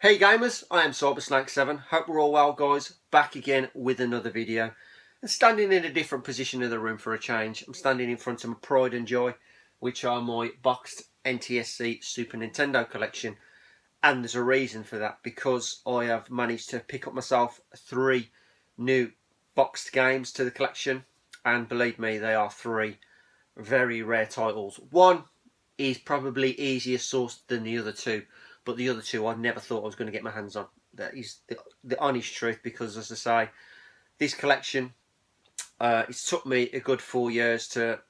Hey gamers, I am Cybersnake7. Hope we're all well, guys. Back again with another video. And standing in a different position in the room for a change. I'm standing in front of my pride and joy, which are my boxed NTSC Super Nintendo collection. And there's a reason for that, because I have managed to pick up myself 3 new boxed games to the collection. And believe me, they are 3 very rare titles. One is probably easier sourced than the other 2. But the other 2 I never thought I was going to get my hands on. That is the honest truth, because as I say, this collection, it's took me a good 4 years to,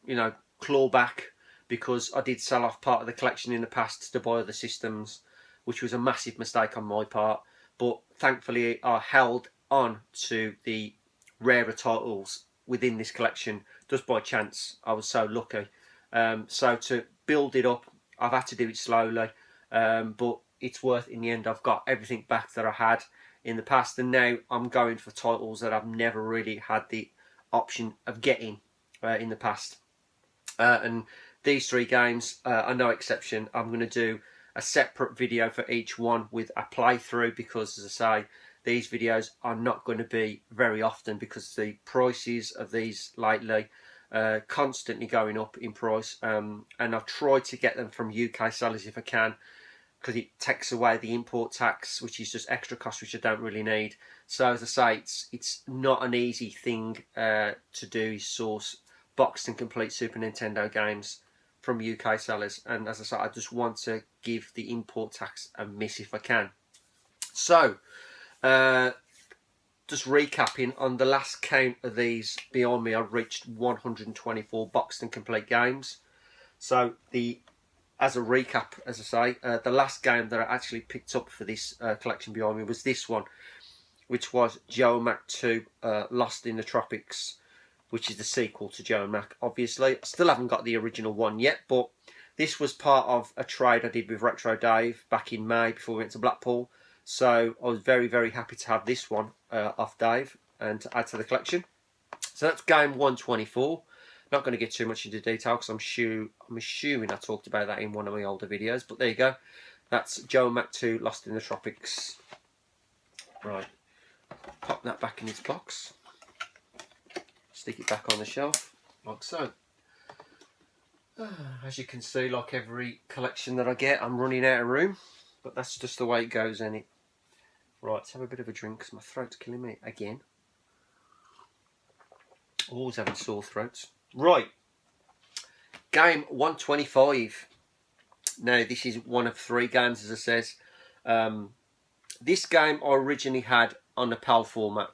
claw back, because I did sell off part of the collection in the past to buy other systems, which was a massive mistake on my part. But thankfully I held on to the rarer titles within this collection just by chance. I was so lucky. So to build it up, I've had to do it slowly. But it's worth in the end. I've got everything back that I had in the past, and now I'm going for titles that I've never really had the option of getting in the past. And these 3 games are no exception. I'm going to do a separate video for each one with a playthrough, because as I say, these videos are not going to be very often, because the prices of these lately constantly going up in price, and I've tried to get them from UK sellers if I can, because it takes away the import tax, which is just extra cost which I don't really need. So as I say, it's not an easy thing to do, is source boxed and complete Super Nintendo games from UK sellers. And as I say, I just want to give the import tax a miss if I can. So just recapping, on the last count of these behind me, I've reached 124 boxed and complete games. So as a recap, as I say, the last game that I actually picked up for this collection behind me was this one, which was Geomac 2 Lost in the Tropics, which is the sequel to Geomac, obviously. I still haven't got the original one yet, but this was part of a trade I did with Retro Dave back in May before we went to Blackpool. So I was very, very happy to have this one off Dave and to add to the collection. So that's game 124. Not going to get too much into detail, because I'm assuming I talked about that in one of my older videos, but there you go. That's Geomac 2 Lost in the Tropics. Right, pop that back in its box, stick it back on the shelf like so. As you can see, like every collection that I get, I'm running out of room, but that's just the way it goes, ain't it? Right, let's have a bit of a drink, because my throat's killing me again. Always having sore throats. Right, game 125. Now this is one of 3 games, as I says. This game I originally had on the PAL format,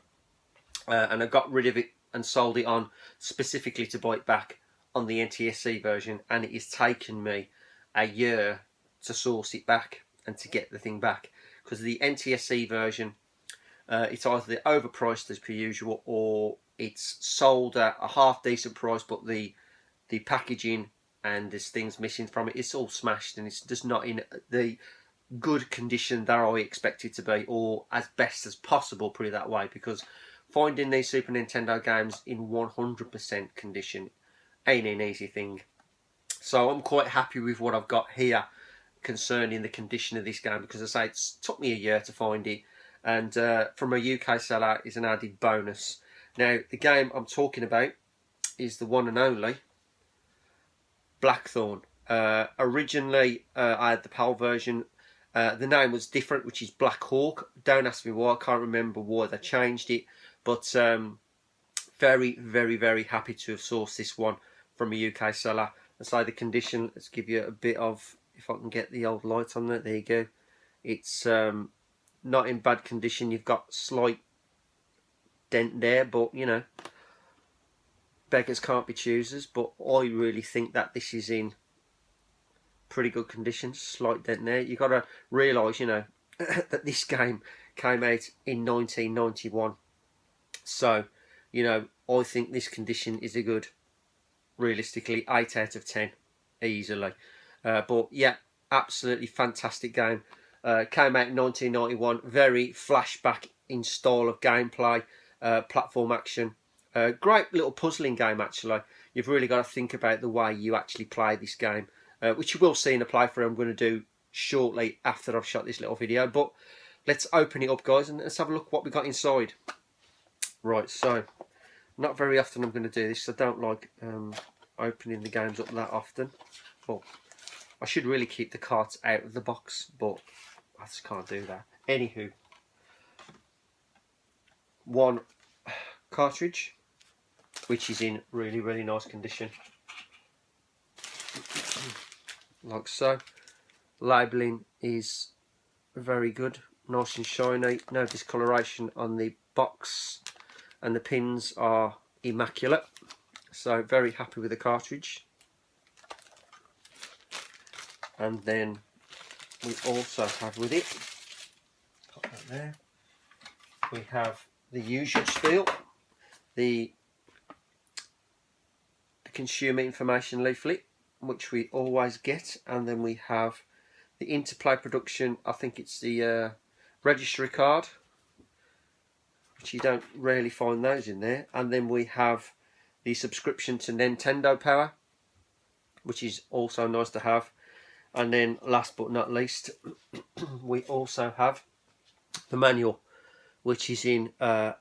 and I got rid of it and sold it on specifically to buy it back on the NTSC version, and it has taken me a year to source it back and to get the thing back, because the NTSC version, it's either overpriced as per usual, or it's sold at a half decent price, but the packaging and there's things missing from it. It's all smashed, and it's just not in the good condition that I expect it to be, or as best as possible, put it that way, because finding these Super Nintendo games in 100% condition ain't an easy thing. So I'm quite happy with what I've got here concerning the condition of this game, because as I say, it took me a year to find it, and from a UK seller is an added bonus. Now, the game I'm talking about is the one and only Blackthorn. Originally, I had the PAL version. The name was different, which is Black Hawk. Don't ask me why. I can't remember why they changed it. But very, very, very happy to have sourced this one from a UK seller. And so the condition, let's give you a bit of, if I can get the old light on there. There you go. It's not in bad condition. You've got slight dent there, but beggars can't be choosers. But I really think that this is in pretty good condition. Slight dent there. You've got to realise, that this game came out in 1991. So, I think this condition is a good, realistically, 8 out of 10 easily. But yeah, absolutely fantastic game. Came out in 1991. Very flashback in style of gameplay. Platform action, great little puzzling game actually. You've really got to think about the way you actually play this game, which you will see in a playthrough I'm going to do shortly after I've shot this little video. But let's open it up, guys, and let's have a look what we got inside. Right, so not very often I'm going to do this. I don't like opening the games up that often. Well, I should really keep the cards out of the box, but I just can't do that. Anywho, one cartridge, which is in really, really nice condition, like so. Labelling is very good, nice and shiny, no discoloration on the box, and the pins are immaculate, so very happy with the cartridge. And then we also have with it, pop that there, we have the usual spiel, the consumer information leaflet, which we always get, and then we have the Interplay production, I think it's the registry card, which you don't really find those in there, and then we have the subscription to Nintendo Power, which is also nice to have. And then last but not least, we also have the manual, which is in a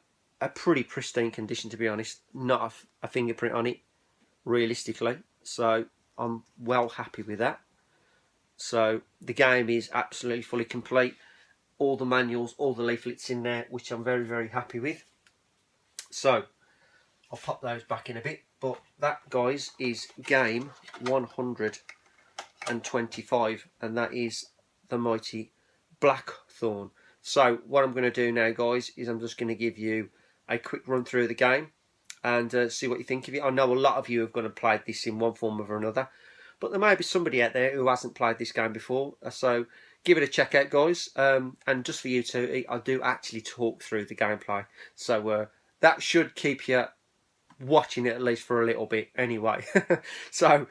pretty pristine condition, to be honest. Not a fingerprint on it, realistically. So I'm well happy with that. So the game is absolutely fully complete. All the manuals, all the leaflets in there, which I'm very, very happy with. So I'll pop those back in a bit. But that, guys, is game 125, and that is the mighty Blackthorn. So what I'm going to do now, guys, is I'm just going to give you a quick run through the game and see what you think of it. I know a lot of you have gone and played this in one form or another, but there may be somebody out there who hasn't played this game before, so give it a check out, guys. And just for you two, I do actually talk through the gameplay, so that should keep you watching it at least for a little bit anyway. So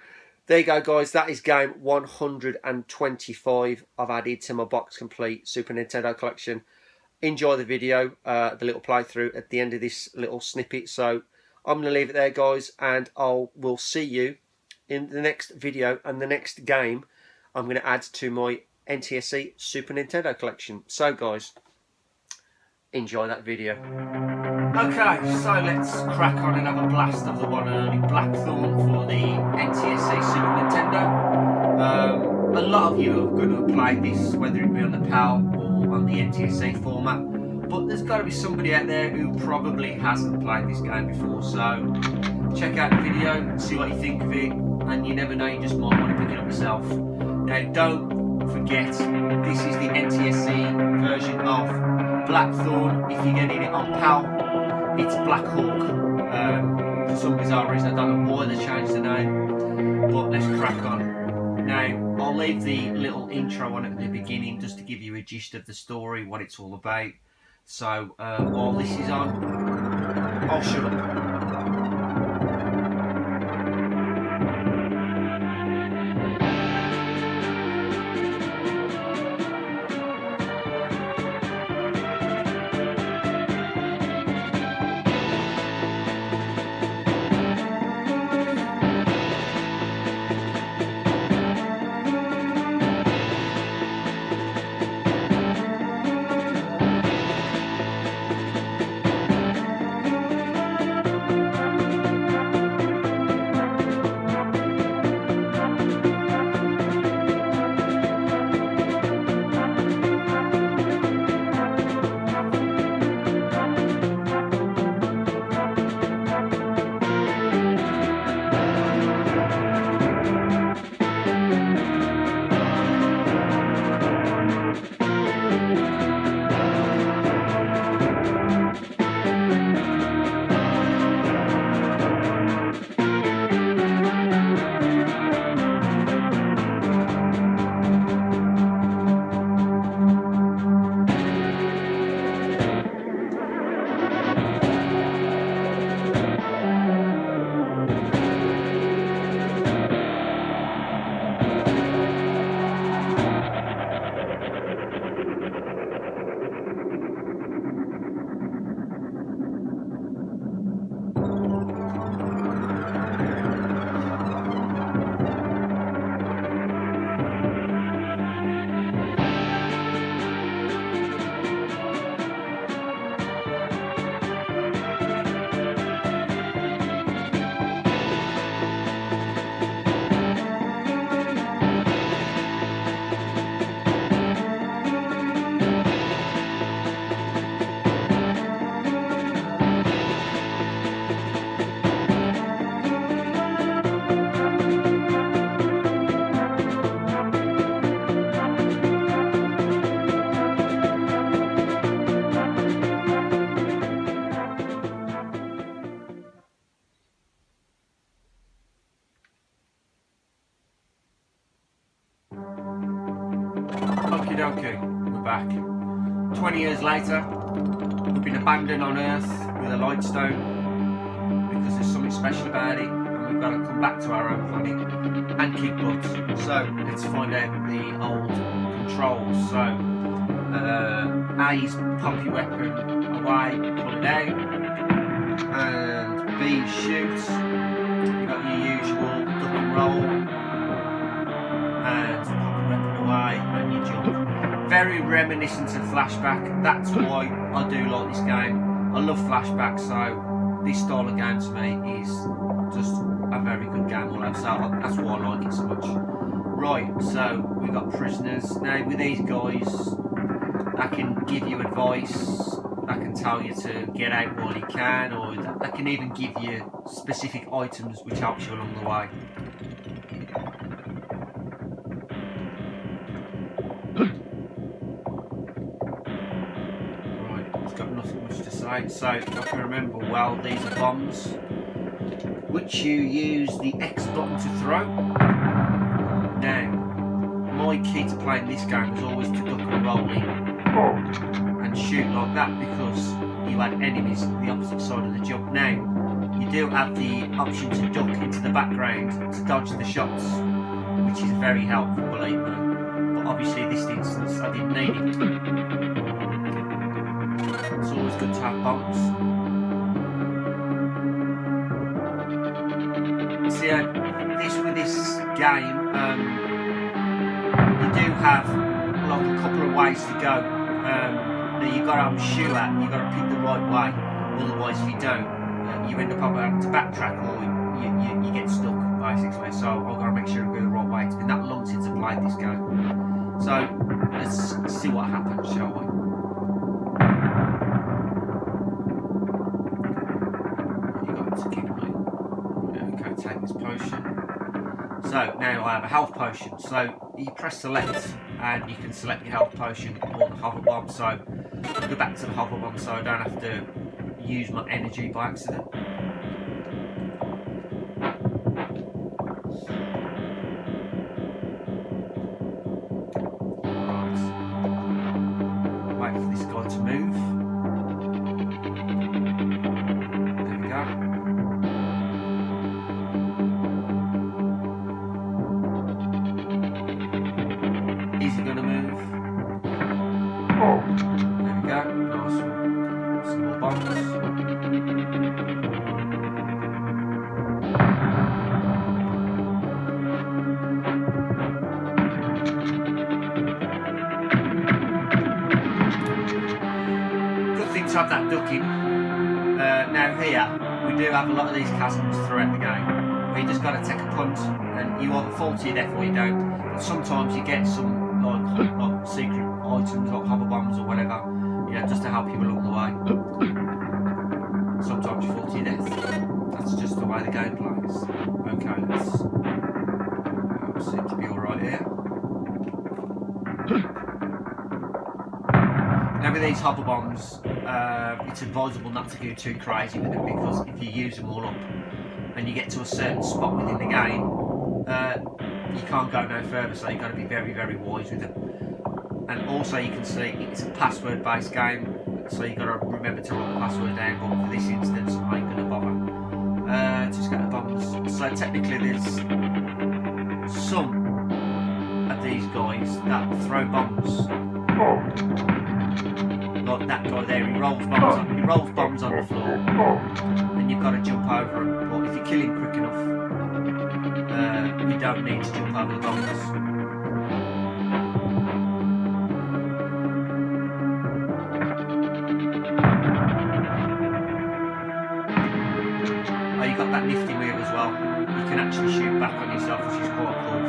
there you go, guys, that is game 125 I've added to my box complete Super Nintendo collection. Enjoy the video, the little playthrough at the end of this little snippet. So I'm going to leave it there, guys, and we'll see you in the next video and the next game I'm going to add to my NTSC Super Nintendo collection. So, guys, enjoy that video. Okay, so let's crack on and have a blast of the one and only Blackthorn for the NTSC Super Nintendo. A lot of you are going to have played this, whether it be on the PAL or on the NTSC format, but there's got to be somebody out there who probably hasn't played this game before, so check out the video, see what you think of it, and you never know, you just might want to pick it up yourself. Now, don't forget, this is the NTSC version of Blackthorn. If you're getting it on PAL, it's Black Hawk. For some bizarre reason, I don't know why they changed the name, but let's crack on. Now, I'll leave the little intro on at the beginning just to give you a gist of the story, what it's all about. So, while this is on, I'll shut up. flashback. 20 years later, we've been abandoned on Earth with a lightstone because there's something special about it, and we've got to come back to our own planet and kick butt. So let's find out the old controls. So A's pop your weapon away, pull it out, and B shoots. You've got your usual duck and roll, and pop your weapon away, and you jump. Very reminiscent of Flashback. That's why I do like this game. I love Flashback, so this style of game to me is just a very good game. So that's why I like it so much. Right, so we've got prisoners. Now with these guys, I can give you advice, I can tell you to get out while you can, or I can even give you specific items which helps you along the way. Right, it's got nothing much to say. So if I can remember well, these are bombs which you use the X button to throw. Now, my key to playing this game was always to duck and roll in and shoot like that, because you had enemies on the opposite side of the jump. Now, you do have the option to duck into the background to dodge the shots, which is very helpful, believe me. But obviously in this instance, I didn't need it. It's always good to have bombs. See, with this game, you do have like a couple of ways to go. Now you've got to shoot at, you've got to pick the right way, otherwise if you don't, you end up having to backtrack, or you get stuck basically. So I've got to make sure I go the right way. It's been that long since I played this game. So let's see what happens, shall we? You got to keep me. Okay, take this potion. So now I have a health potion. So you press select and you can select your health potion or the hover bomb. So I'll go back to the hover bomb so I don't have to use my energy by accident. Right. Wait for this guy to move. There we go. Is he going to move? There we go. Nice one. Some more bombs. Good thing to have that ducking. Now here, we do have a lot of these chasms throughout the game, where you just got to take a punt and you either fall to your death or you don't. But sometimes you get some like secret items like hover bombs or whatever, you know, just to help you along the way. Sometimes you fall to your death. That's just the way the game plays. Okay, let's seem to be alright here. Now with these hover bombs, it's advisable not to go too crazy with them, because if you use them all up and you get to a certain spot within the game, you can't go no further, so you've got to be very, very wise with them. And also you can see it's a password based game, so you've got to remember to write the password down, but for this instance I ain't going to bother. Just get the bombs. So technically there's some of these guys that throw bombs. Like that guy there, he rolls bombs on the floor, and you've got to jump over him. But if you kill him quick enough, you don't need to jump over the bombs. Oh, you got that nifty move as well. You can actually shoot back on yourself, which is quite cool.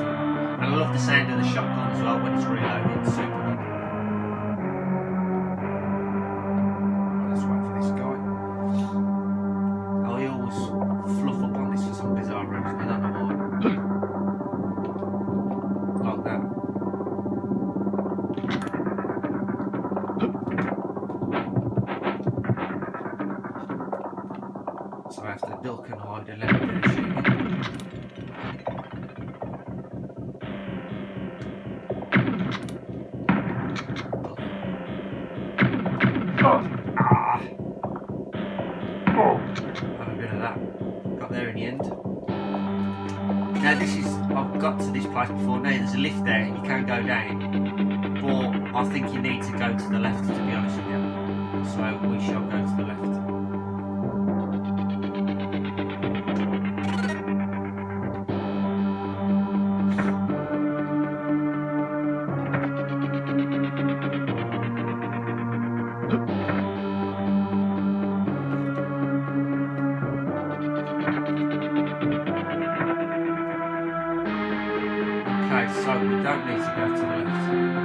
And I love the sound of the shotgun as well when it's reloaded. It's super good. Let's wait for this guy. Oh, he always fluff up on this for some bizarre reason. I don't know why. Like that. So I have to duck and hide and let him do the shooting. Ah. Have a bit of that. Got there in the end. Now this is, I've got to this place before now, there's a lift there, you can go down, but I think you need to go to the left, to be honest with you. So we shall go to the left. Okay, so we don't need to go to the left.